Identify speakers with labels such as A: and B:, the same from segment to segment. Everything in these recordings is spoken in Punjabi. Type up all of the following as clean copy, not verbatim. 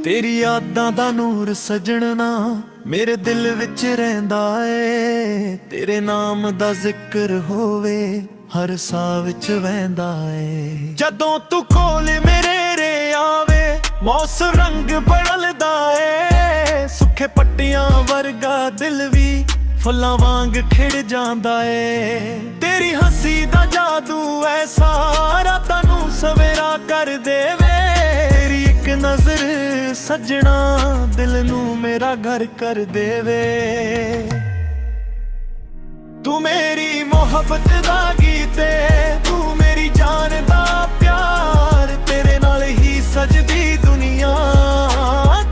A: ਤੇਰੀ ਯਾਦਾਂ ਦਾ ਨੂਰ ਸਜਣਾ ਮੇਰੇ ਦਿਲ ਵਿੱਚ ਰਹਿੰਦਾ ਏ। ਤੇਰੇ ਨਾਮ ਦਾ ਜ਼ਿਕਰ ਹੋਵੇ ਹਰ ਸਾਹ ਵਿੱਚ ਵਹਿੰਦਾ ਏ। ਜਦੋਂ ਤੂੰ ਕੋਲ ਮੇਰੇ ਰੇ ਆਵੇ ਮੌਸਮ ਰੰਗ ਬਦਲਦਾ ਏ। ਸੁੱਖੇ ਪੱਟੀਆਂ ਵਰਗਾ ਦਿਲ ਵੀ ਫੁੱਲਾਂ ਵਾਂਗ ਖਿੜ ਜਾਂਦਾ ਏ। ਤੇਰੀ ਹੱਸੀ ਦਾ ਜਾਦੂ ਐਸਾ ਰਾਤਾਂ ਨੂੰ ਸਵੇਰਾ ਕਰ ਦੇਵੇ। ਤੇਰੀ ਇੱਕ ਨਜ਼ਰ ਸਜਣਾ ਦਿਲ ਨੂੰ ਮੇਰਾ ਘਰ ਕਰ ਦੇਵੇ। ਤੂੰ ਮੇਰੀ ਮੁਹੱਬਤ ਦਾ ਗੀਤ ਏ, ਤੂੰ ਮੇਰੀ ਜਾਨ ਦਾ ਪਿਆਰ। ਤੇਰੇ ਨਾਲ ਹੀ ਸਜਦੀ ਦੁਨੀਆ,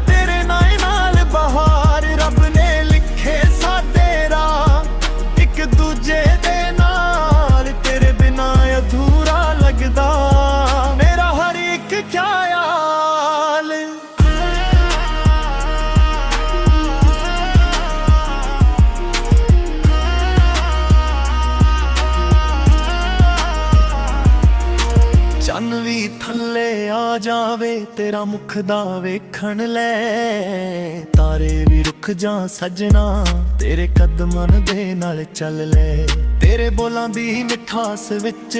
A: ਤੇਰੇ ਨਾਲ ਬਹਾਰ। ਰੱਬ ਨੇ ਲਿਖੇ ਸਾਡੇ ਰਾਹ ਇੱਕ ਦੂਜੇ ਦੇ ਨਾਲ। ਤੇਰੇ ਬਿਨਾਂ ਅਧੂਰਾ ਲੱਗਦਾ ਮੇਰਾ ਹਰ ਇੱਕ ਖਿਆਲ। ਚੰਨ ਵੀ ਥੱਲੇ ਆ ਜਾਵੇ ਤੇਰਾ ਮੁਖ ਦਾ ਵੇਖਣ ਲੈ। ਤਾਰੇ ਵੀ ਰੁਕ ਜਾ ਸਜਣਾ ਤੇਰੇ ਕਦਮਾਂ ਦੇ ਨਾਲ ਚੱਲ ਲੈ। ਤੇਰੇ ਬੋਲਾਂ ਦੀ ਮਿਠਾਸ ਵਿੱਚ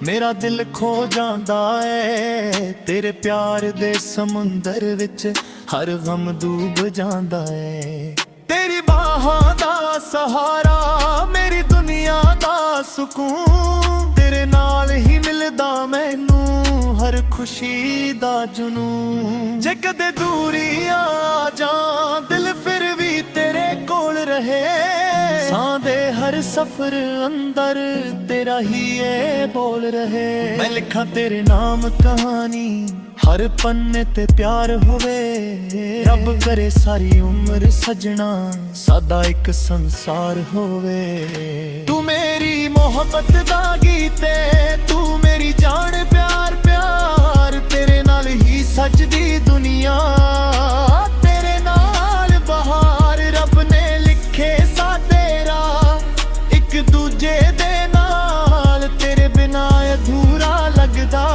A: ਮੇਰਾ ਦਿਲ ਖੋ ਜਾਂਦਾ ਏ। ਤੇਰੇ ਪਿਆਰ ਦੇ ਸਮੁੰਦਰ ਵਿੱਚ ਹਰ ਗਮ ਡੂਬ ਜਾਂਦਾ ਏ। ਤੇਰੀ ਬਾਹਾਂ ਦਾ ਸਹਾਰਾ ਮੇਰੀ ਦੁਨੀਆ ਦਾ ਸਕੂਨ। ਤੇਰੇ ਨਾਲ ਹੀ ਮਿਲਦਾ ਮੈਨੂੰ ਹਰ ਖੁਸ਼ੀ ਦਾ ਜਨੂਨ। ਜੇ ਕਦੇ ਦੂਰੀ ਆ ਜਾ ਦਿਲ ਫਿਰ ਵੀ ਤੇਰੇ ਕੋਲ ਰਹੇ। ਸਾਹ ਦੇ ਹਰ ਸਫ਼ਰ ਅੰਦਰ ਤੇਰਾ ਹੀ ਇਹ ਬੋਲ ਰਹੇ। ਮੈਂ ਲਿਖਾਂ ਤੇਰੇ ਨਾਮ ਕਹਾਣੀ ਹਰ ਪੰਨੇ ਤੇ ਪਿਆਰ ਹੋਵੇ। ਰੱਬ ਕਰੇ ਸਾਰੀ ਉਮਰ ਸਜਣਾ ਸਾਡਾ ਇੱਕ ਸੰਸਾਰ ਹੋਵੇ। ਤੂੰ ਮੇਰੀ ਮੁਹੱਬਤ ਦਾ ਗੀਤ ਏ, ਤੂੰ ਮੇਰੀ ਜਾਨ ਪਿਆਰ ਪਿਆਰ। ਤੇਰੇ ਨਾਲ ਹੀ ਸਜਦੀ ਦੁਨੀਆ, ਤੇਰੇ ਨਾਲ ਬਹਾਰ। ਰੱਬ ਨੇ ਲਿਖੇ ਸਾਡੇ ਰਾਹ ਇੱਕ ਦੂਜੇ ਦੇ ਨਾਲ। ਤੇਰੇ ਬਿਨਾਂ ਅਧੂਰਾ ਲੱਗਦਾ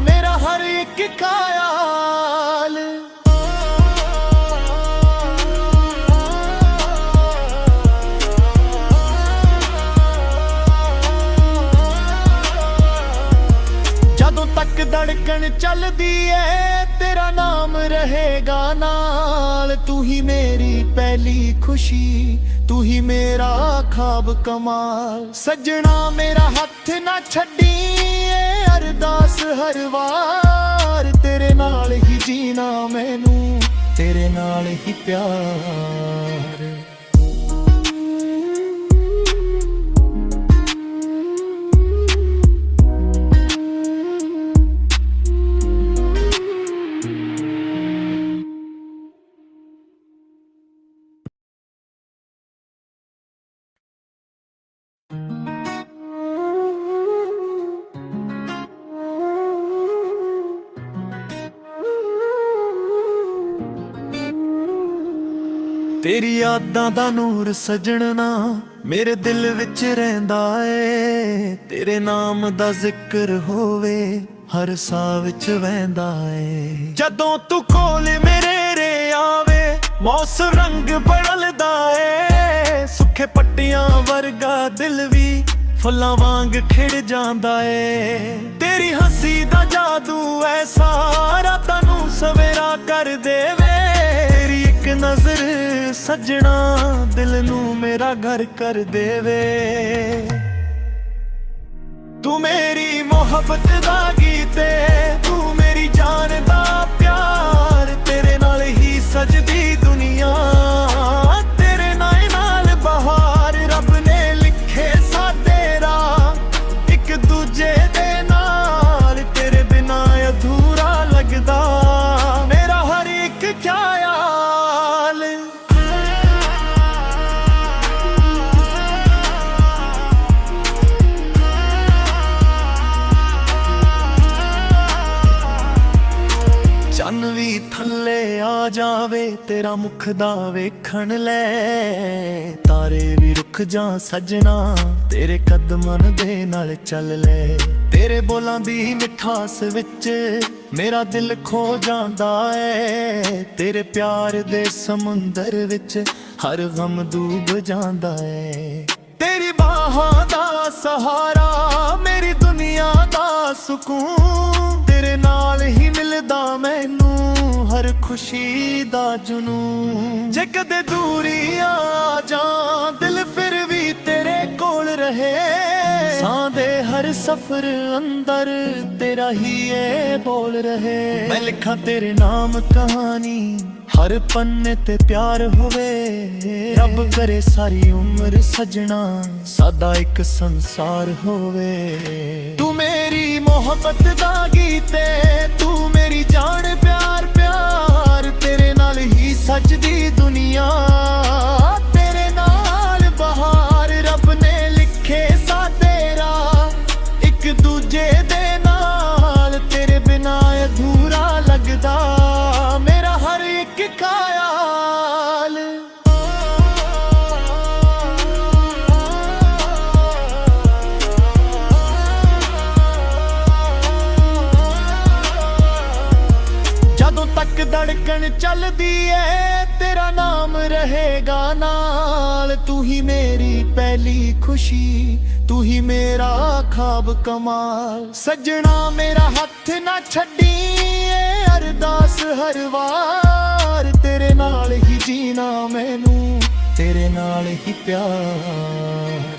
A: ਮੇਰਾ ਹਰ ਇੱਕ ਖਿਆਲ। ਜਦੋਂ ਤੱਕ ਧੜਕਣ ਚੱਲਦੀ ਏ ਤੇਰਾ ਨਾਮ ਰਹੇਗਾ ਨਾਲ। ਤੂੰ ਹੀ ਮੇਰੀ ਪਹਿਲੀ ਖੁਸ਼ੀ, ਤੂੰ ਹੀ ਮੇਰਾ ਖਾਬ ਕਮਾਲ। ਸੱਜਣਾ ਮੇਰਾ ਹੱਥ ਨਾ ਛੱਡੀ ਏ ਅਰਦਾਸ ਹਰ ਵਾਰ। ਤੇਰੇ ਨਾਲ ਹੀ ਜੀਣਾ ਮੈਨੂੰ, ਤੇਰੇ ਨਾਲ ਹੀ ਪਿਆਰ। ਤੇਰੀ ਯਾਦਾਂ ਦਾ ਨੂਰ ਸਜਣਾ ਮੇਰੇ ਦਿਲ ਵਿੱਚ ਰਹਿੰਦਾ ਏ। ਤੇਰੇ ਨਾਮ ਦਾ ਜ਼ਿਕਰ ਹੋਵੇ ਹਰ ਸਾਹ ਵਿੱਚ ਵਹਿੰਦਾ ਏ। ਜਦੋਂ ਤੂੰ ਕੋਲ ਮੇਰੇ ਰੇ ਆਵੇ ਮੌਸਮ ਰੰਗ ਬਦਲਦਾ ਏ। ਸੁੱਖੇ ਪੱਟੀਆਂ ਵਰਗਾ ਦਿਲ ਵੀ ਫੁੱਲਾਂ ਵਾਂਗ ਖਿੜ ਜਾਂਦਾ ਏ। ਤੇਰੀ ਹੱਸੀ ਦਾ ਜਾਦੂ ਐਸਾ ਰਾਤਾਂ ਨੂੰ ਸਵੇਰਾ ਕਰ ਦੇਵੇ। ਤੇਰੀ ਇੱਕ ਨਜ਼ਰ ਸਜਣਾ ਦਿਲ ਨੂੰ ਮੇਰਾ ਘਰ ਕਰ ਦੇਵੇ। ਤੂੰ ਮੇਰੀ ਮੁਹੱਬਤ ਦਾ ਗੀਤ ਏ, ਤੂੰ ਮੇਰੀ ਜਾਨ ਦਾ ਪਿਆਰ। ਤੇਰੇ ਨਾਲ ਹੀ ਸਜਦੀ ਦੁਨੀਆ, ਤੇਰੇ ਨਾਲ ਬਹਾਰ। ਰੱਬ ਨੇ ਲਿਖੇ ਸਾਡੇ ਰਾਹ ਇੱਕ ਦੂਜੇ ਦੇ ਨਾਲ। ਤੇਰੇ ਬਿਨਾਂ ਅਧੂਰਾ ਲੱਗਦਾ ਮੇਰਾ ਹਰ ਇੱਕ ਖਿਆਲ। ਚੰਨ ਵੀ ਥੱਲੇ ਆ ਜਾਵੇ ਤੇਰਾ ਮੁਖ ਦਾ ਵੇਖਣ ਲੈ। ਤਾਰੇ ਵੀ ਰੁਕ ਜਾ ਸਜਣਾ ਤੇਰੇ ਕਦਮਾਂ ਦੇ ਨਾਲ ਚੱਲ ਲੈ। ਤੇਰੇ ਬੋਲਾਂ ਦੀ ਮਿਠਾਸ ਵਿੱਚ ਮੇਰਾ ਦਿਲ ਖੋ ਜਾਂਦਾ ਏ ਤੇਰੇ ਪਿਆਰ ਦੇ ਸਮੁੰਦਰ ਵਿੱਚ ਹਰ ਗਮ ਡੂਬ ਜਾਂਦਾ ਏ ਤੇਰੀ ਬਾਹਾਂ ਦਾ ਸਹਾਰਾ ਮੇਰੀ ਦੁਨੀਆ ਦਾ ਸਕੂਨ ਤੇਰੇ ਨਾਲ ਹੀ ਮਿਲਦਾ ਮੈਨੂੰ ਹਰ ਖੁਸ਼ੀ ਦਾ ਜਨੂਨ ਜੇ ਕਦੇ ਦੂਰੀ ਆ ਜਾਂ ਦਿਲ ਫਿਰ ਵੀ ਤੇਰੇ ਕੋਲ ਰਹੇ ਸਾਂ ਦੇ ਹਰ ਸਫ਼ਰ ਅੰਦਰ ਤੇਰਾ ਹੀ ਇਹ ਬੋਲ ਰਹੇ ਮੈਂ ਲਿਖਾਂ ਤੇਰੇ ਨਾਮ ਕਹਾਣੀ ਹਰ ਪੰਨੇ ਤੇ ਪਿਆਰ ਹੋਵੇ ਰੱਬ ਕਰੇ ਸਾਰੀ ਉਮਰ ਸਜਣਾ ਸਾਡਾ ਇੱਕ ਸੰਸਾਰ ਹੋਵੇ ਤੂੰ ਮੇਰੀ ਮੁਹੱਬਤ ਦਾ ਗੀਤ ਏ ਤੂੰ ਮੇਰੀ ਜਾਨ ਪਿਆਰ ਪਿਆਰ ਤੇਰੇ ਨਾਲ ਹੀ ਸਜਦੀ ਦੁਨੀਆ ਤੇਰੇ ਨਾਲ ਬਹਾਰ ਰੱਬ ਨੇ ਲਿਖੇ ਸਾਡੇ ਰਾਹ ਇੱਕ ਦੂਜੇ ਦੇ ਨਾਲ ਤੇਰੇ ਬਿਨਾਂ ਅਧੂਰਾ ਲੱਗਦਾ ਮੇਰਾ ਹਰ ਇੱਕ ਖਿਆਲ ਜਦੋਂ ਤੱਕ ਧੜਕਣ ਚੱਲਦੀ ਏ ਤੇਰਾ ਨਾਮ ਰਹੇਗਾ ਨਾਲ ਤੂੰ ਹੀ ਮੇਰੀ ਪਹਿਲੀ ਖੁਸ਼ੀ ਤੂੰ ਹੀ ਮੇਰਾ ਖਾਬ ਕਮਾਲ ਸੱਜਣਾ ਮੇਰਾ ਹੱਥ ਨਾ ਛੱਡੀ ਏ ਅਰਦਾਸ ਹਰ ਵਾਰ ਤੇਰੇ ਨਾਲ ਹੀ ਜੀਣਾ ਮੈਨੂੰ ਤੇਰੇ ਨਾਲ ਹੀ ਪਿਆਰ